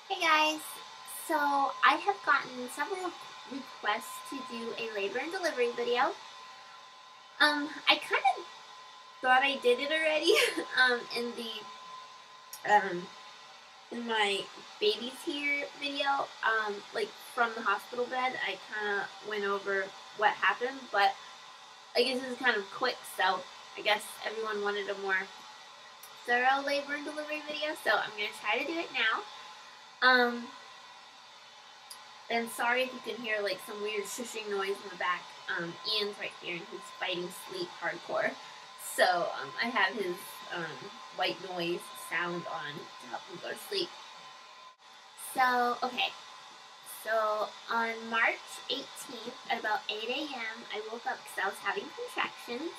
Hey guys, so I have gotten several requests to do a labor and delivery video. I kind of thought I did it already. In the in my babies here video, like from the hospital bed, I kind of went over what happened, but I guess this is kind of quick, so I guess everyone wanted a more thorough labor and delivery video, so I'm gonna try to do it now. And sorry if you can hear like some weird shushing noise in the back. Ian's right here and he's fighting sleep hardcore. So I have his white noise sound on to help him go to sleep. So, okay. So on March 18th at about 8 a.m., I woke up because I was having contractions.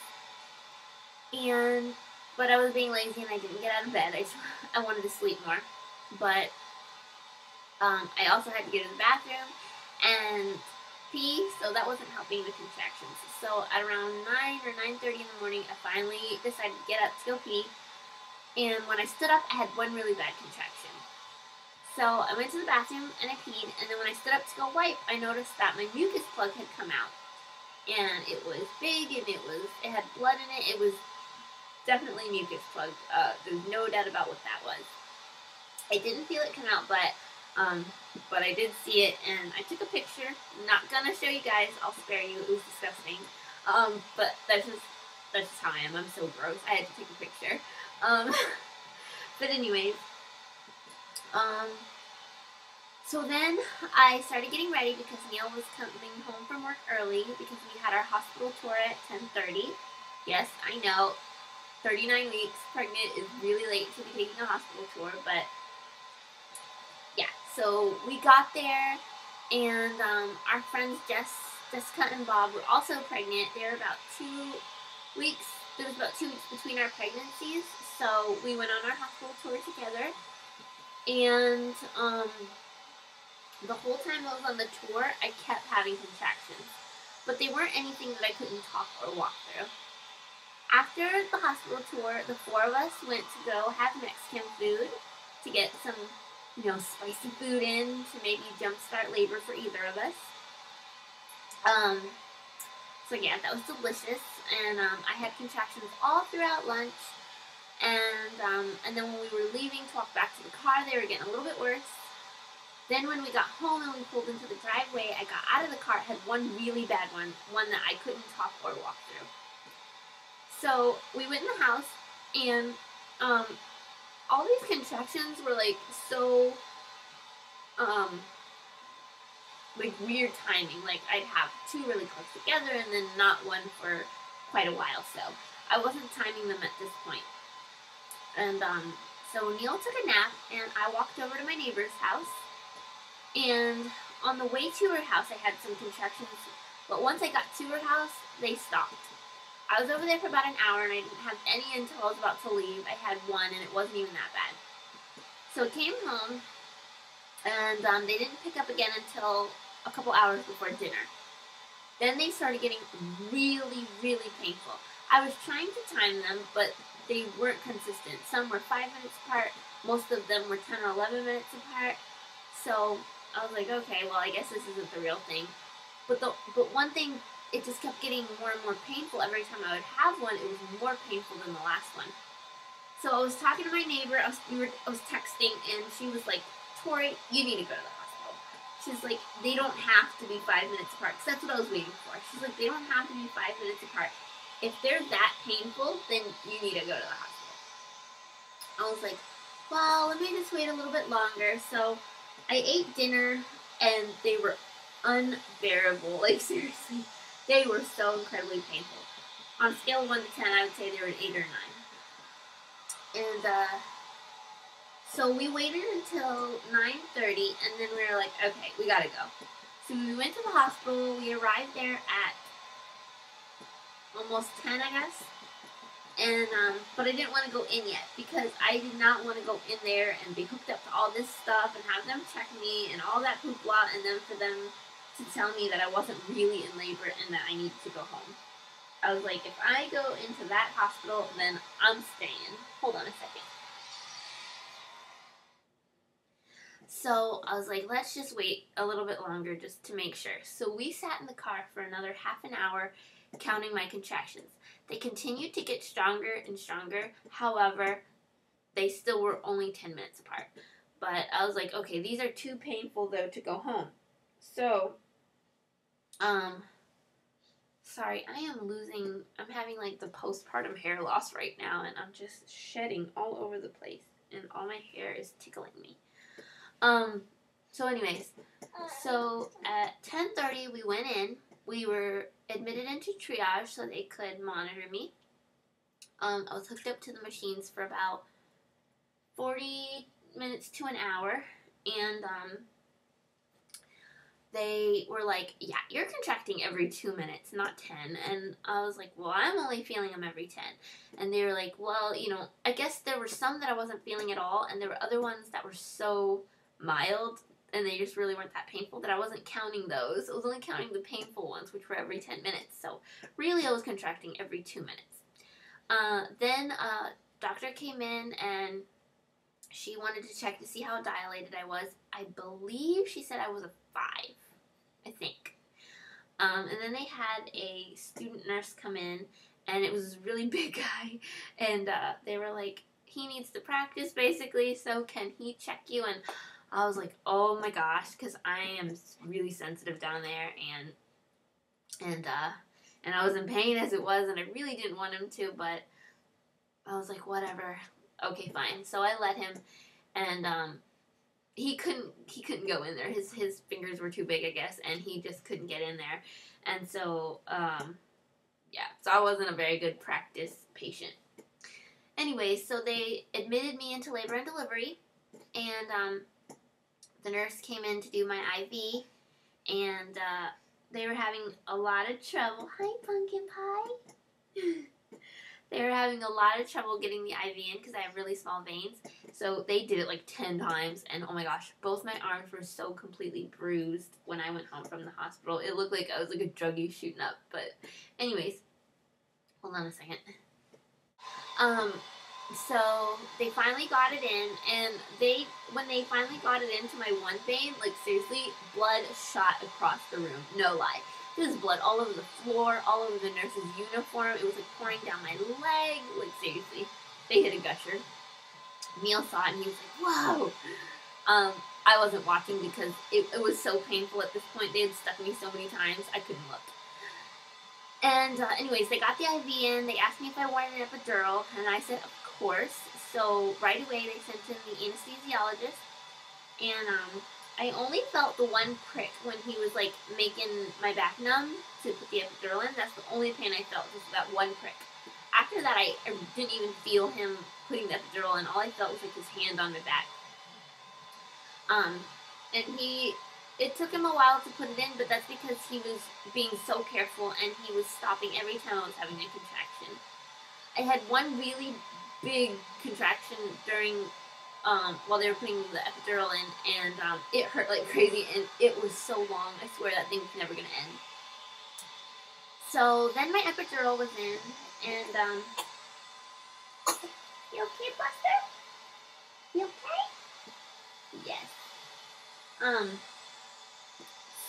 But I was being lazy and I didn't get out of bed. I wanted to sleep more. But I also had to go to the bathroom and pee, so that wasn't helping the contractions. So at around 9 or 9:30 in the morning, I finally decided to get up to go pee. And when I stood up, I had one really bad contraction. So I went to the bathroom and I peed, and then when I stood up to go wipe, I noticed that my mucus plug had come out. And it was big and it had blood in it. It was definitely mucus plug. There's no doubt about what that was. I didn't feel it come out, but I did see it, and I took a picture. I'm not gonna show you guys. I'll spare you. It was disgusting. But that's just how I am. I'm so gross. I had to take a picture. Um, but anyways, um, so then I started getting ready because Neil was coming home from work early because we had our hospital tour at 10:30. Yes, I know. 39 weeks pregnant is really late to be taking a hospital tour, but yeah, so we got there, and our friends Jessica and Bob were also pregnant. They were about 2 weeks. There was about 2 weeks between our pregnancies, so we went on our hospital tour together. And the whole time I was on the tour, I kept having contractions, but they weren't anything that I couldn't talk or walk through. After the hospital tour, the four of us went to go have Mexican food to get some, spicy food in to maybe jumpstart labor for either of us. Um, so yeah, that was delicious, and I had contractions all throughout lunch, and then when we were leaving to walk back to the car, they were getting a little bit worse. Then when we got home and we pulled into the driveway, I got out of the car, had one really bad one that I couldn't talk or walk through. So we went in the house, and all these contractions were like so like weird timing. Like I'd have two really close together and then not one for quite a while. So I wasn't timing them at this point. And so Neil took a nap, and I walked over to my neighbor's house. And on the way to her house, I had some contractions, but once I got to her house, they stopped. I was over there for about an hour, and I didn't have any until I was about to leave. I had one, and it wasn't even that bad. So I came home, and they didn't pick up again until a couple hours before dinner. Then they started getting really, really painful. I was trying to time them, but they weren't consistent. Some were 5 minutes apart. Most of them were 10 or 11 minutes apart. So I was like, okay, well, I guess this isn't the real thing. But one thing, it just kept getting more and more painful every time I would have one. It was more painful than the last one. So I was talking to my neighbor. I was texting, and she was like, "Tori, you need to go to the hospital." She's like, "They don't have to be 5 minutes apart." Because that's what I was waiting for. She's like, "They don't have to be 5 minutes apart. If they're that painful, then you need to go to the hospital." I was like, "Well, let me just wait a little bit longer." So I ate dinner, and they were unbearable. Like, seriously, they were so incredibly painful. On a scale of 1 to 10, I would say they were an 8 or 9. And so we waited until 9:30, and then we were like, okay, we gotta go. So we went to the hospital. We arrived there at almost 10, I guess. And but I didn't want to go in yet because I did not want to go in there and be hooked up to all this stuff and have them check me and all that hoopla, and then for them to tell me that I wasn't really in labor and that I needed to go home. I was like, if I go into that hospital, then I'm staying. Hold on a second. So I was like, let's just wait a little bit longer just to make sure. So we sat in the car for another half an hour counting my contractions. They continued to get stronger and stronger. However, they still were only 10 minutes apart. But I was like, okay, these are too painful though to go home. So, sorry, I'm having like the postpartum hair loss right now, and I'm just shedding all over the place, and all my hair is tickling me. So anyways, so at 10:30 we went in. We were admitted into triage so they could monitor me. I was hooked up to the machines for about 40 minutes to an hour, and they were like, yeah, you're contracting every 2 minutes, not 10. And I was like, well, I'm only feeling them every 10. And they were like, well, I guess there were some that I wasn't feeling at all, and there were other ones that were so mild and they just really weren't that painful that I wasn't counting those. I was only counting the painful ones, which were every 10 minutes. So really I was contracting every 2 minutes. Then doctor came in and she wanted to check to see how dilated I was. I believe she said I was a 5, I think. And then they had a student nurse come in, and it was this really big guy, and they were like, he needs to practice basically, so can he check you? And I was like, oh my gosh, because I am really sensitive down there, and I was in pain as it was, and I really didn't want him to, but I was like, whatever, okay, fine. So I let him, and he couldn't go in there. His fingers were too big, I guess, and he just couldn't get in there, and so so I wasn't a very good practice patient. Anyway, so they admitted me into labor and delivery, and the nurse came in to do my IV, and they were having a lot of trouble. Hi, pumpkin pie. They were having a lot of trouble getting the IV in because I have really small veins. So they did it like 10 times, and oh my gosh, both my arms were so completely bruised when I went home from the hospital. It looked like I was like a druggie shooting up. But anyways, hold on a second. So they finally got it in, and when they finally got it into my one vein, like seriously, blood shot across the room. No lie. There was blood all over the floor, all over the nurse's uniform. It was like pouring down my leg. Like seriously, they hit a gusher. Neil saw it and he was like, whoa. I wasn't watching because it was so painful at this point. They had stuck me so many times, I couldn't look. And anyways, they got the IV in. They asked me if I wanted an epidural, and I said, of course. So right away, they sent in the anesthesiologist, and I only felt the one prick when he was like making my back numb to put the epidural in. That's the only pain I felt, just that one prick. After that, I didn't even feel him putting the epidural in. All I felt was like his hand on my back. And it took him a while to put it in, but that's because he was being so careful, and he was stopping every time I was having a contraction. I had one really big contraction during, while they were putting the epidural in, and it hurt like crazy, and it was so long. I swear that thing was never going to end. So then my epidural was in, and, you okay, Buster? You okay? Yes.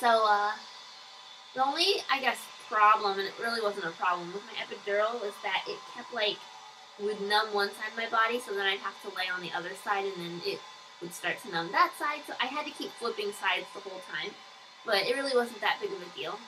So, the only, I guess, problem, and it really wasn't a problem with my epidural, was that it kept, like, would numb one side of my body, so then I'd have to lay on the other side, and then it would start to numb that side, so I had to keep flipping sides the whole time, but it really wasn't that big of a deal.